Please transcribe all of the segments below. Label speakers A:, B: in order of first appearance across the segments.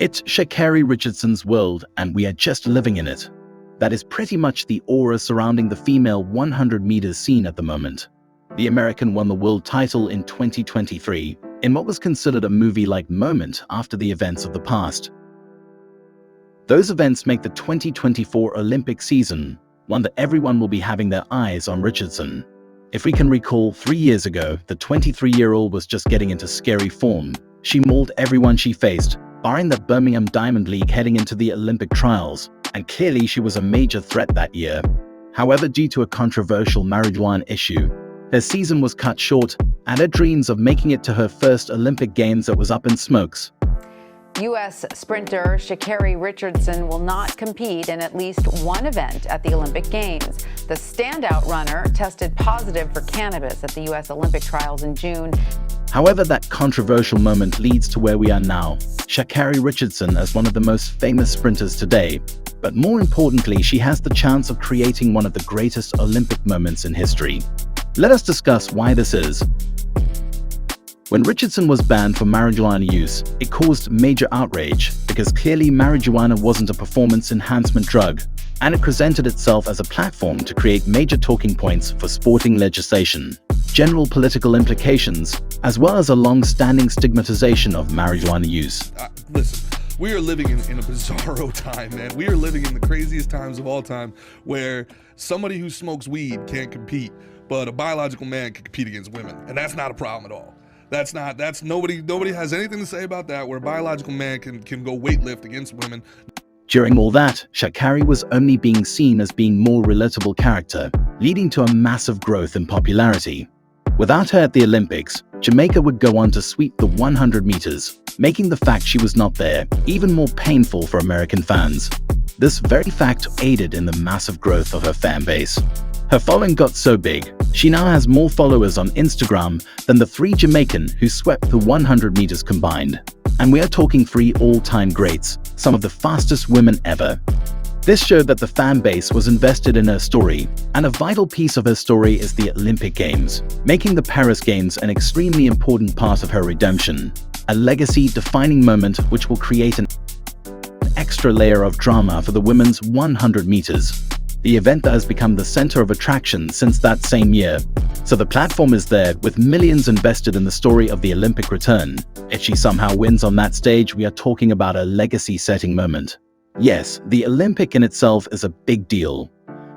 A: It's Sha'Carri Richardson's world, and we are just living in it. That is pretty much the aura surrounding the female 100 meters scene at the moment. The American won the world title in 2023 in what was considered a movie-like moment after the events of the past. Those events make the 2024 Olympic season one that everyone will be having their eyes on Richardson. If we can recall, 3 years ago, the 23-year-old was just getting into scary form. She mauled everyone she faced, barring the Birmingham Diamond League heading into the Olympic trials, and clearly she was a major threat that year. However, due to a controversial marijuana issue, her season was cut short, and her dreams of making it to her first Olympic Games that was up in smokes.
B: U.S. sprinter Sha'Carri Richardson will not compete in at least one event at the Olympic Games. The standout runner tested positive for cannabis at the U.S. Olympic trials in June.
A: However, that controversial moment leads to where we are now. Sha'Carri Richardson as one of the most famous sprinters today. But more importantly, she has the chance of creating one of the greatest Olympic moments in history. Let us discuss why this is. When Richardson was banned for marijuana use, it caused major outrage because clearly marijuana wasn't a performance enhancement drug, and it presented itself as a platform to create major talking points for sporting legislation, general political implications, as well as a long-standing stigmatization of marijuana use.
C: Listen, we are living in a bizarro time, man. We are living in the craziest times of all time where somebody who smokes weed can't compete, but a biological man can compete against women, and that's not a problem at all. Nobody has anything to say about that, where a biological man can go weightlift against women.
A: During all that, Sha'Carri was only being seen as being more relatable character, leading to a massive growth in popularity. Without her at the Olympics, Jamaica would go on to sweep the 100 meters, making the fact she was not there even more painful for American fans. This very fact aided in the massive growth of her fan base. Her following got so big, she now has more followers on Instagram than the 3 Jamaican who swept the 100 meters combined. And we are talking 3 all-time greats, some of the fastest women ever. This showed that the fan base was invested in her story, and a vital piece of her story is the Olympic Games, making the Paris Games an extremely important part of her redemption, a legacy-defining moment which will create an extra layer of drama for the women's 100 meters. The event that has become the center of attraction since that same year. So the platform is there with millions invested in the story of the Olympic return. If she somehow wins on that stage, we are talking about a legacy-setting moment. Yes, the Olympic in itself is a big deal,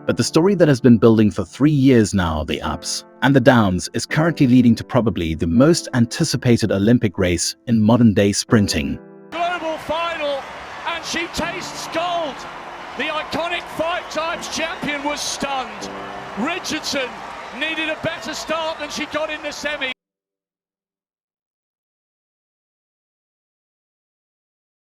A: but the story that has been building for 3 years now, the ups and the downs, is currently leading to probably the most anticipated Olympic race in modern-day sprinting.
D: Global final, and she tastes gold. The iconic 5 times champion was stunned. Richardson needed a better start than she got in the semi.